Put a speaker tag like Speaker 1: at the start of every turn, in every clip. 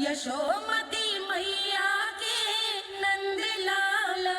Speaker 1: यशोमती मैया के नंद लाला।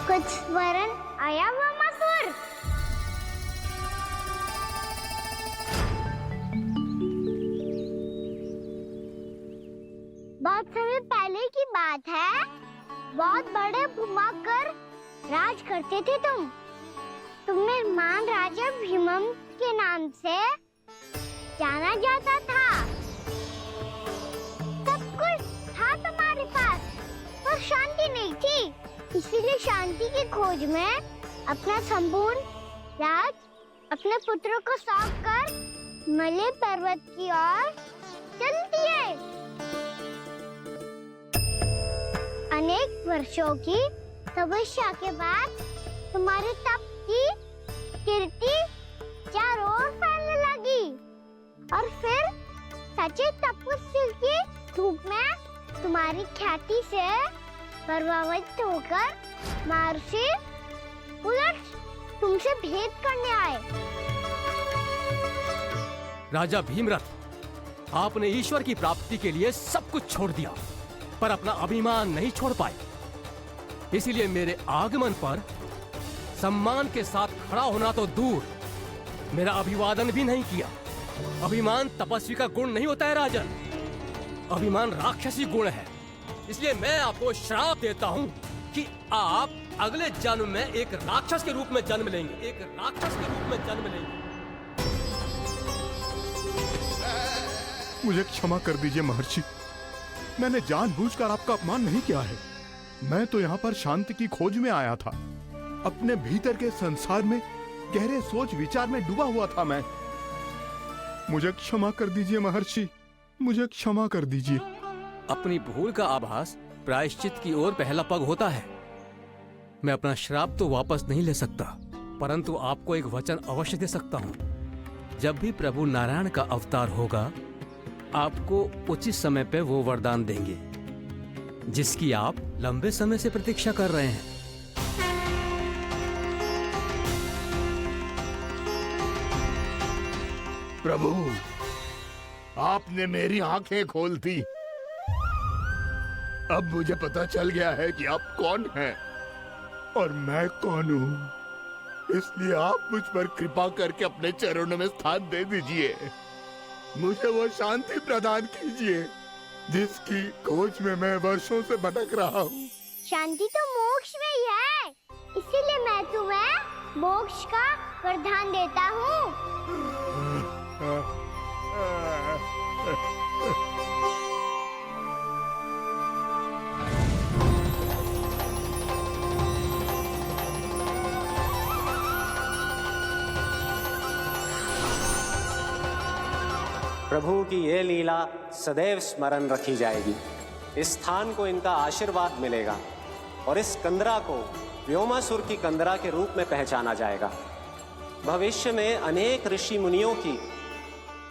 Speaker 2: कुछ वरन आया हुआ मसूर। बहुत समय पहले की बात है, बहुत बड़े भूमाकर राज करते थे तुम्हें महान राजा भीमम के नाम से जाना जाता था। सब कुछ था तुम्हारे पास, पर शांति नहीं थी। इसीलिए शांति की खोज में अपना संपूर्ण राज अपने पुत्रों को सौंप कर मलय पर्वत की ओर चलती है। अनेक वर्षों की तपस्या के बाद तुम्हारे तप की कीर्ति चारों ओर फैलने लगी और फिर सच्चे तपस्वी के रूप में तुम्हारी ख्याति से प्रभावित होकर महर्षि उलट तुमसे भेंट करने आए।
Speaker 3: राजा भीमरथ, आपने ईश्वर की प्राप्ति के लिए सब कुछ छोड़ दिया, पर अपना अभिमान नहीं छोड़ पाए। इसीलिए मेरे आगमन पर सम्मान के साथ खड़ा होना तो दूर, मेरा अभिवादन भी नहीं किया। अभिमान तपस्वी का गुण नहीं होता है राजन, अभिमान राक्षसी गुण है। इसलिए मैं आपको श्राप देता हूँ कि आप अगले जन्म में एक राक्षस के रूप में जन्म लेंगे, एक राक्षस के रूप में जन्म लेंगे।
Speaker 4: मुझे क्षमा कर दीजिए महर्षि, मैंने जानबूझकर आपका अपमान नहीं किया है। मैं तो यहाँ पर शांति की खोज में आया था। अपने भीतर के संसार में गहरे सोच विचार में डूबा हुआ था मैं। मुझे क्षमा कर दीजिए महर्षि, मुझे क्षमा कर दीजिए।
Speaker 3: अपनी भूल का आभास प्रायश्चित की ओर पहला पग होता है। मैं अपना श्राप तो वापस नहीं ले सकता, परंतु आपको एक वचन अवश्य दे सकता हूँ। जब भी प्रभु नारायण का अवतार होगा, आपको उचित समय पे वो वरदान देंगे जिसकी आप लंबे समय से प्रतीक्षा कर रहे हैं।
Speaker 4: प्रभु, आपने मेरी आंखें खोल दी। अब मुझे पता चल गया है कि आप कौन हैं और मैं कौन हूँ। इसलिए आप मुझ पर कृपा करके अपने चरणों में स्थान दे दीजिए। मुझे वो शांति प्रदान कीजिए जिसकी खोज में मैं वर्षों से भटक रहा हूँ।
Speaker 2: शांति तो मोक्ष में ही है, इसीलिए मैं तुम्हें मोक्ष का वरदान देता हूँ।
Speaker 5: प्रभु की ये लीला सदैव स्मरण रखी जाएगी। इस स्थान को इनका आशीर्वाद मिलेगा और इस कंदरा को व्योमासुर की कंदरा के रूप में पहचाना जाएगा। भविष्य में अनेक ऋषि मुनियों की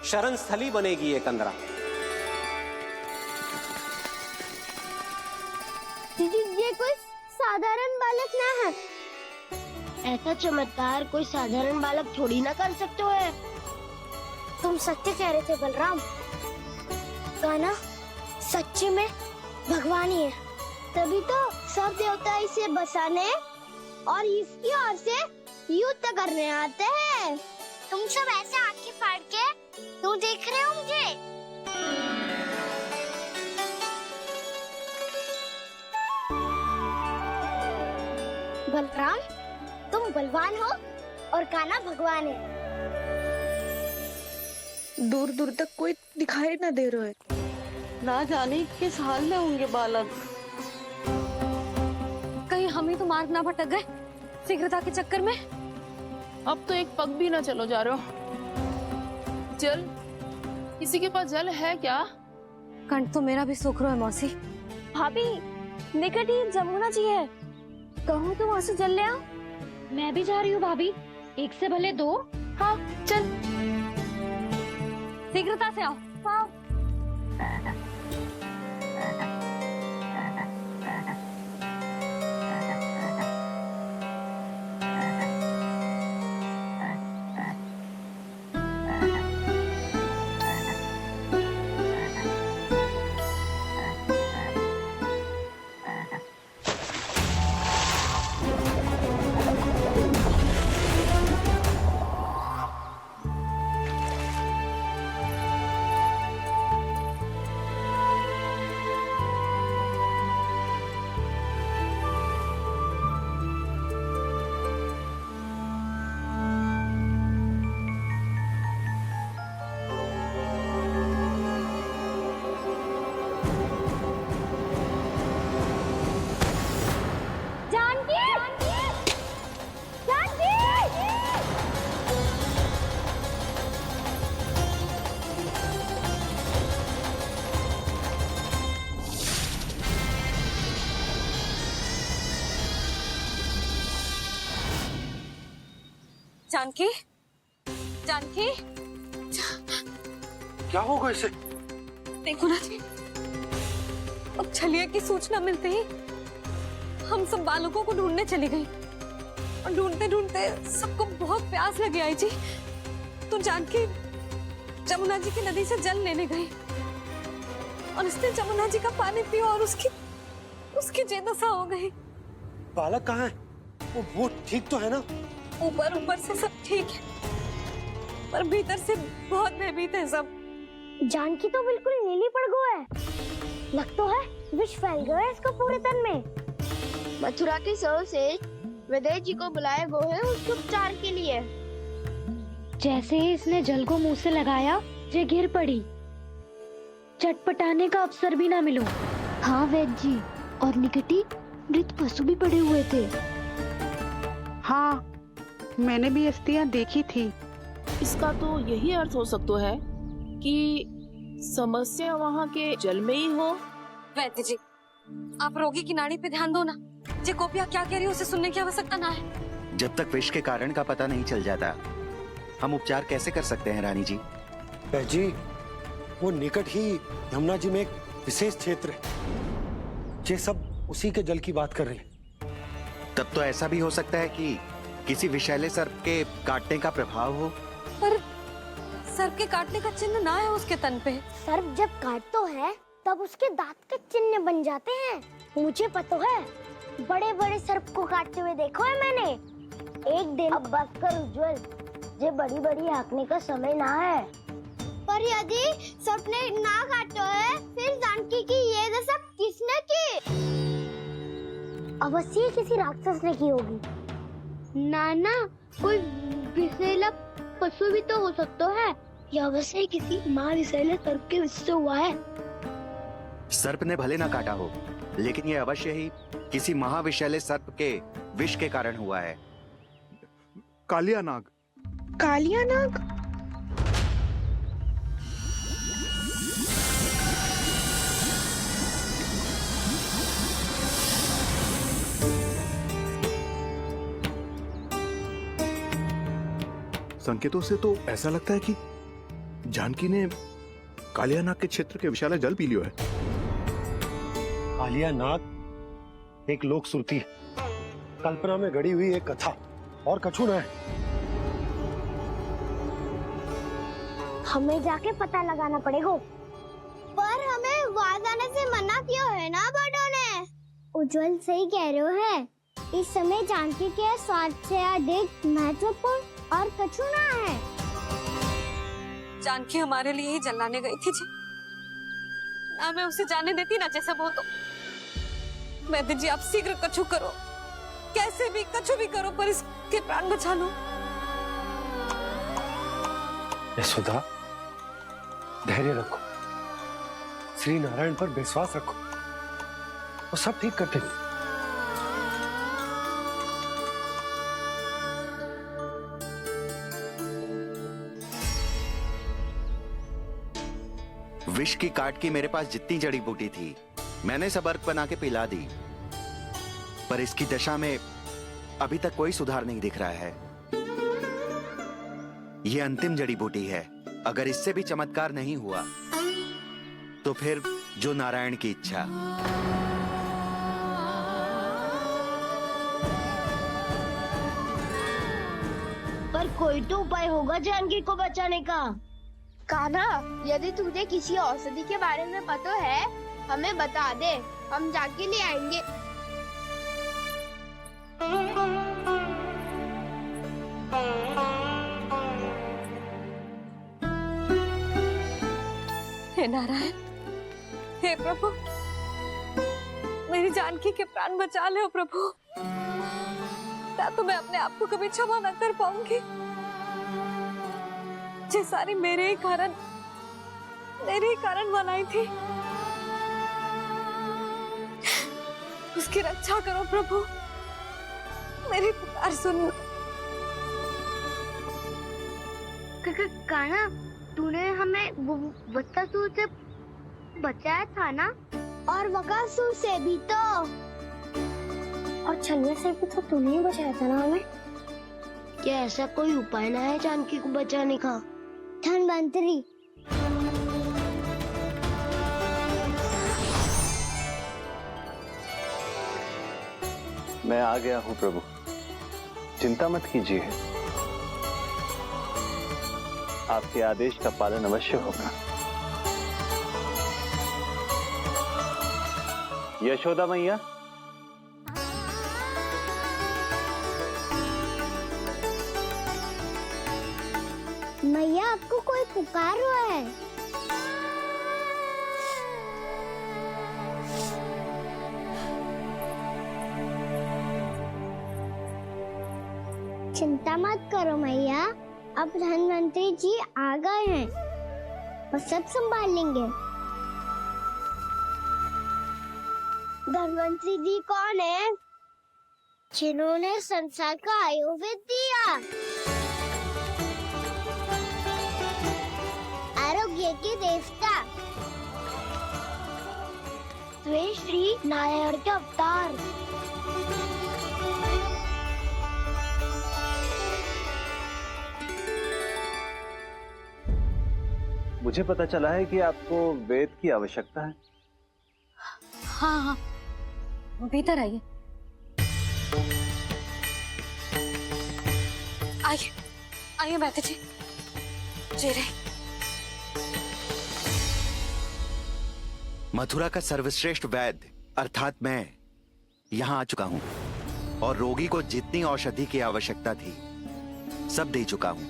Speaker 5: शरण स्थली बनेगी ये कंदरा।
Speaker 2: ये कोई साधारण बालक ना है। ऐसा चमत्कार कोई साधारण बालक थोड़ी ना कर सकते हो। तुम सत्य कह रहे थे बलराम, गाना सच्ची में भगवान ही है। तभी तो सब देवता इसे बसाने और इसकी ओर से युद्ध करने आते हैं। तुम सब ऐसे आंखें फाड़ के क्यों देख रहे हो मुझे? बलराम, तुम बलवान हो और कान्हा भगवान है।
Speaker 6: दूर दूर तक कोई दिखाई ना दे रहा है। ना जाने किस हाल में होंगे बालक।
Speaker 7: कहीं हम ही तो मार्ग ना भटक गए शीघ्रता के चक्कर में। अब तो एक पग भी ना चलो जा रहे हो। जल, किसी के पास जल है क्या?
Speaker 8: कंठ तो मेरा भी सूख रहा है मौसी। भाभी, निकट ही जमुना जी है, कहूँ तो वहाँ से जल ले आओ।
Speaker 2: मैं भी जा रही हूँ भाभी, एक से भले दो।
Speaker 8: हाँ चल, शीघ्रता से आओ। हाँ। जानकी, जानकी,
Speaker 9: क्या होगा इसे?
Speaker 8: देखो ना जी, अब छलिया की सूचना मिलते ही हम सब बालकों को ढूंढने चली गई और ढूंढते ढूंढते सबको बहुत प्यास लगी आई जी। तो जानकी जमुना जी की नदी से जल लेने गई और उसने जमुना जी का पानी पिया और उसकी जेदशा हो गई।
Speaker 9: बालक कहाँ है? वो ठीक तो है ना?
Speaker 8: ऊपर से सब ठीक है, पर भीतर से बहुत भयभीत है सब।
Speaker 2: जानकी तो बिल्कुल नीली पड़ गो है, लग तो है विष फैल गया है इसको पूरे तन में। मथुरा के सौ से विदेह जी को बुलाए गो है उसके उपचार के लिए। जैसे ही इसने जल को मुंह से लगाया, ये गिर पड़ी। चटपटाने का अवसर भी ना मिलो। हाँ वैद्य जी, और निकटी मृत पशु भी पड़े हुए थे।
Speaker 6: हाँ, मैंने भी अस्थियां देखी थी।
Speaker 7: इसका तो यही अर्थ हो सकता है कि समस्या वहाँ के जल में ही हो।
Speaker 8: वैद्य जी, आप रोगी की नाड़ी पे ध्यान दो ना। जे गोपिया क्या कह रही है उसे सुनने की आवश्यकता ना है।
Speaker 10: जब तक विष के कारण का पता नहीं चल जाता, हम उपचार कैसे कर सकते हैं रानी जी?
Speaker 9: जी, वो निकट ही यमुना जी में एक विशेष क्षेत्र है। ये सब उसी के जल की बात कर रहे हैं।
Speaker 10: तब तो ऐसा भी हो सकता है कि किसी विषैले सर्प के काटने का प्रभाव हो।
Speaker 8: पर सर्प के काटने का चिन्ह ना है उसके तन पे।
Speaker 2: सर्प जब काटतो है तब उसके दांत के चिन्ह बन जाते हैं। मुझे पता है, बड़े बड़े सर्प को काटते हुए देखो है मैंने। एक दिन अब बात कर उज्जवल, ये बड़ी बड़ी हाँकने का समय ना है। पर यदि सर्प ने ना काटो है, फिर जानकी की ये दशा किसने की? अवश्य किसी राक्षस ने की होगी। नाना, कोई विषैला पशु भी तो हो सकता है, या अवश्य किसी माँ विषैले सर्प के विष से हुआ है।
Speaker 10: सर्प ने भले ना काटा हो, लेकिन ये अवश्य ही किसी महाविषैले सर्प के विष के कारण हुआ है।
Speaker 4: कालिया नाग।
Speaker 6: कालिया नाग?
Speaker 4: संकेतों से तो ऐसा लगता है कि जानकी ने कालिया नाग के क्षेत्र के विशाला जल पी लियो है।
Speaker 9: कालिया नाग एक लोक श्रुति है, कल्पना में गढ़ी हुई एक कथा, और कछु न है।
Speaker 2: हमें जाके पता लगाना पड़ेगा। पर हमें वहां जाने से मना किया है ना बड़ों ने। उज्जवल सही कह रहे हो है, इस समय जानकी के स्वास्थ्य से अधिक महत्वपूर्ण और कछु ना है।
Speaker 8: जानकी हमारे लिए ही जलाने गई थी जी, ना मैं उसे जाने देती ना जैसा वो तो। वैद्य जी, आप शीघ्र कछु करो, कैसे भी कछु भी करो, पर इसके प्राण बचा लो।
Speaker 9: यशोदा, धैर्य रखो, श्री नारायण पर विश्वास रखो, वो सब ठीक कर देंगे।
Speaker 10: विष की काट की मेरे पास जितनी जड़ी बूटी थी मैंने सब अर्क बना के पिला दी, पर इसकी दशा में अभी तक कोई सुधार नहीं दिख रहा है। यह अंतिम जड़ी बूटी है, अगर इससे भी चमत्कार नहीं हुआ तो फिर जो नारायण की इच्छा।
Speaker 2: पर कोई तो उपाय होगा जानकी को बचाने का।
Speaker 11: कान्हा, यदि तुझे किसी औषधि के बारे में पता है हमें बता दे, हम जाके ले आएंगे।
Speaker 8: हे नारायण, हे प्रभु, मेरी जानकी के प्राण बचा ले प्रभु। या तो मैं अपने आप को कभी क्षमा न कर पाऊंगी। ये सारी मेरे ही कारण बनाई थी। उसकी रक्षा करो प्रभु, मेरी पुकार सुनो।
Speaker 2: कान्हा, तूने हमें वत्सासुर से बचाया था ना? और बकासुर से भी तो। और छलनी से भी तो तूने ही बचाया था ना हमें? क्या ऐसा कोई उपाय ना है जानकी को बचाने का? धन्वंतरी,
Speaker 12: मैं आ गया हूँ प्रभु, चिंता मत कीजिए, आपके आदेश का पालन अवश्य होगा। यशोदा मैया,
Speaker 2: मैया आपको कोई पुकार रहा है। चिंता मत करो मैया, अब धन्वंतरी जी आ गए हैं और सब संभाल लेंगे। धन्वंतरी जी कौन है? जिन्होंने संसार का आयुर्वेद दिया, आरोग्य के देवता, वे श्री नारायण के अवतार।
Speaker 12: मुझे पता चला है कि आपको वेद की आवश्यकता है।
Speaker 8: हाँ हाँ, भीतर आइए। आइए आइए बैठे जी। जी रहे।
Speaker 10: मथुरा का सर्वश्रेष्ठ वैद्य अर्थात मैं यहाँ आ चुका हूँ और रोगी को जितनी औषधि की आवश्यकता थी सब दे चुका हूँ।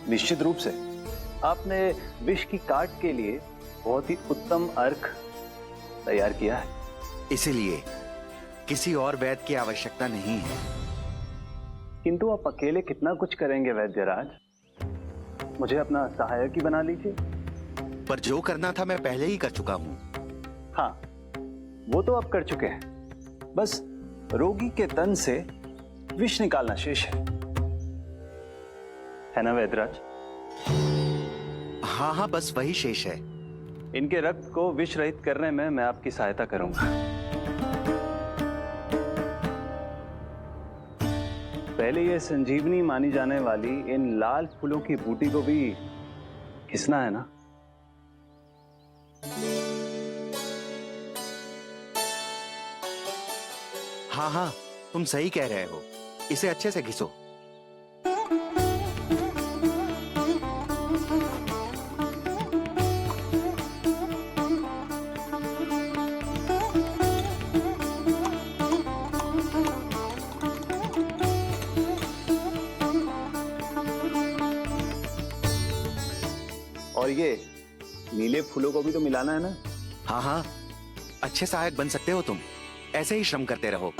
Speaker 12: निश्चित रूप से आपने विष की काट के लिए बहुत ही उत्तम अर्क तैयार किया है,
Speaker 10: इसीलिए किसी और वैद्य की आवश्यकता नहीं है।
Speaker 12: किंतु आप अकेले कितना कुछ करेंगे वैद्यराज, मुझे अपना सहायक ही बना लीजिए।
Speaker 10: पर जो करना था मैं पहले ही कर चुका हूँ।
Speaker 12: हाँ, वो तो आप कर चुके हैं, बस रोगी के तन से विष निकालना शेष है ना वैद्यराज?
Speaker 10: हाँ हाँ, बस वही शेष है।
Speaker 12: इनके रक्त को विष रहित करने में मैं आपकी सहायता करूंगा। पहले ये संजीवनी मानी जाने वाली इन लाल फूलों की बूटी को भी घिसना है ना?
Speaker 10: हाँ हाँ, तुम सही कह रहे हो, इसे अच्छे से घिसो।
Speaker 12: और ये नीले फूलों को भी तो मिलाना है ना?
Speaker 10: हाँ हाँ, अच्छे सहायक बन सकते हो तुम, ऐसे ही श्रम करते रहो।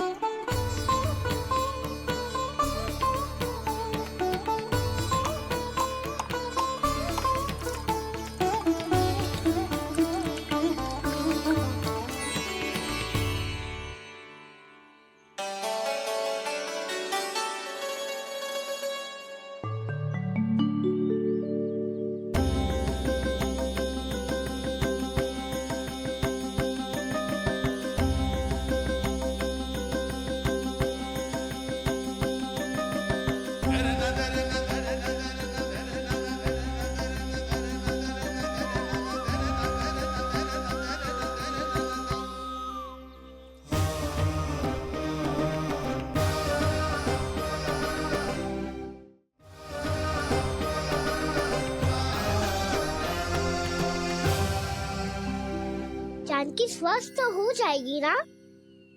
Speaker 2: जानकी स्वस्थ तो हो जाएगी ना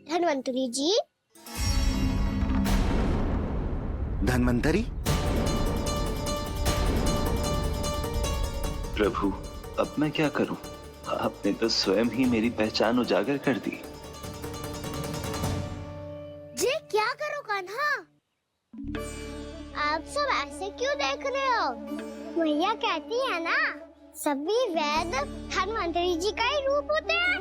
Speaker 2: धन्वंतरी जी?
Speaker 10: धन्वंतरी?
Speaker 12: प्रभु, अब मैं क्या करूं? आपने तो स्वयं ही मेरी पहचान उजागर कर दी।
Speaker 2: जी क्या करो कान्हा? आप सब ऐसे क्यों देख रहे हो? मैया कहती है ना, सभी वैद धन्वंतरी जी का ही रूप होते हैं।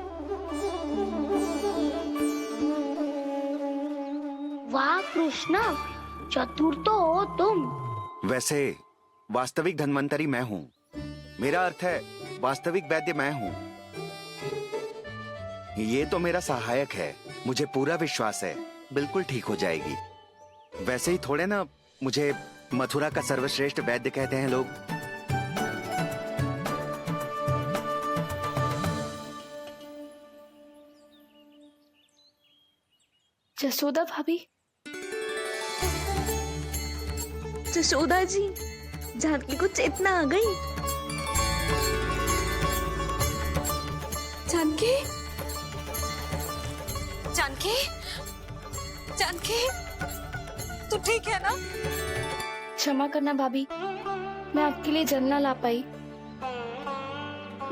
Speaker 2: वाह कृष्णा, चतुर तो हो तुम।
Speaker 10: वैसे वास्तविक धन्वंतरी मैं हूँ। मेरा अर्थ है वास्तविक वैद्य मैं हूँ। ये तो मेरा सहायक है। मुझे पूरा विश्वास है बिल्कुल ठीक हो जाएगी। वैसे ही थोड़े ना मुझे मथुरा का सर्वश्रेष्ठ वैद्य कहते हैं लोग।
Speaker 8: जसोदा भाभी, जसोदा जी, जानकी को चेतना आ गई। जानकी, जानकी, जानकी, तू ठीक है ना?
Speaker 13: क्षमा करना भाभी, मैं आपके लिए जल ना ला पाई।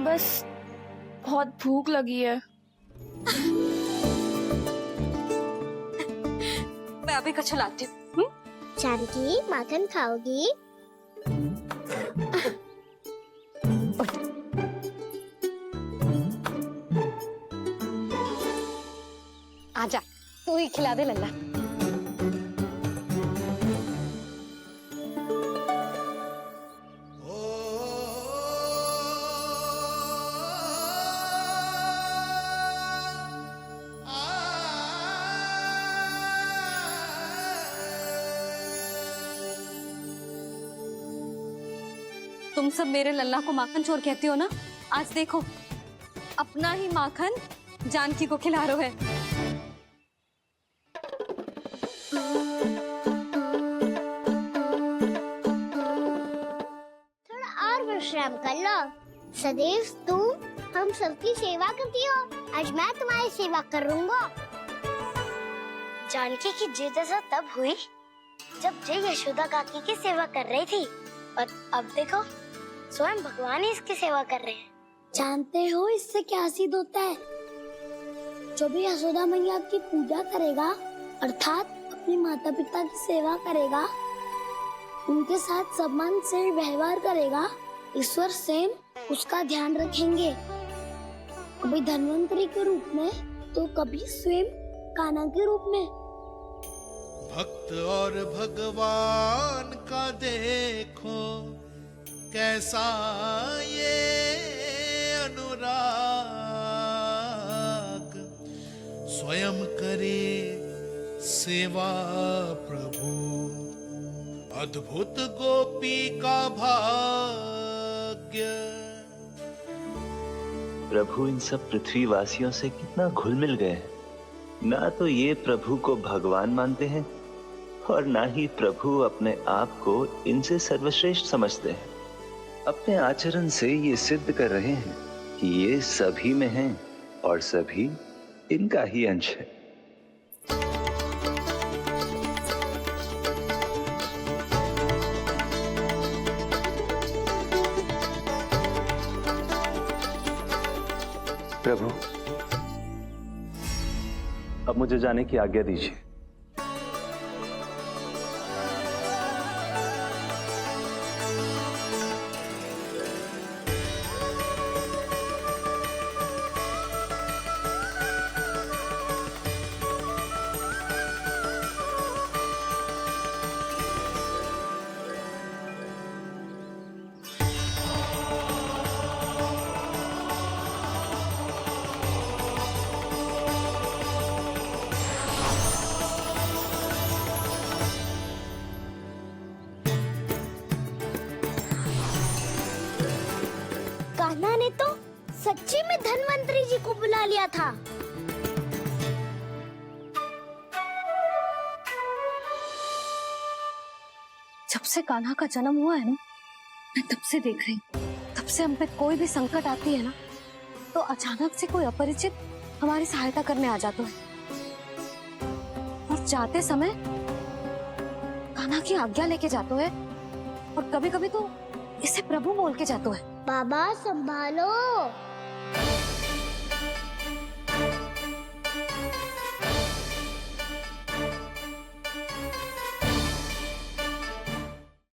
Speaker 13: बस बहुत भूख लगी है।
Speaker 8: मैं अभी कच्चा लाती हूँ।
Speaker 2: जानकी माखन खाओगी?
Speaker 8: आजा, तू ही खिला दे लल्ला। तुम सब मेरे लल्ला को माखन चोर कहती हो ना? आज देखो, अपना ही माखन जानकी को खिला रहे हो।
Speaker 2: थोड़ा और विश्राम कर लो। सदैव तुम हम सबकी सेवा करती हो, आज मैं तुम्हारी सेवा करूंगा। जानकी की जिद ऐसा तब हुई जब जय यशोदा काकी की सेवा कर रही थी, और अब देखो स्वयं भगवान ही इसकी सेवा कर रहे हैं। जानते हो इससे क्या सिद्ध होता है? जो भी यशोदा मैया की पूजा करेगा, अर्थात अपने माता पिता की सेवा करेगा, उनके साथ सम्मान से व्यवहार करेगा, ईश्वर स्वयं उसका ध्यान रखेंगे। कभी धन्वंतरी के रूप में तो कभी स्वयं कान्हा के रूप में।
Speaker 14: भक्त और भगवान का देखो कैसा ये अनुराग, स्वयं करे सेवा प्रभु, अद्भुत गोपी का भाग्य।
Speaker 12: प्रभु इन सब पृथ्वीवासियों से कितना घुल मिल गए हैं। ना तो ये प्रभु को भगवान मानते हैं और ना ही प्रभु अपने आप को इनसे सर्वश्रेष्ठ समझते हैं। अपने आचरण से ये सिद्ध कर रहे हैं कि ये सभी में हैं और सभी इनका ही अंश है। प्रभु, अब मुझे जाने की आज्ञा दीजिए।
Speaker 2: कान्हा ने तो सच्ची में धन्वंतरी जी को बुला लिया था।
Speaker 8: जब से कान्हा का जन्म हुआ है ना, मैं तब से देख रही हूँ, तब से हम पे कोई भी संकट आती है ना, तो अचानक से कोई अपरिचित हमारी सहायता करने आ जाते हैं और जाते समय कान्हा की आज्ञा लेके जाते हैं और कभी कभी तो इसे प्रभु बोल के जाते हैं।
Speaker 2: बाबा संभालो।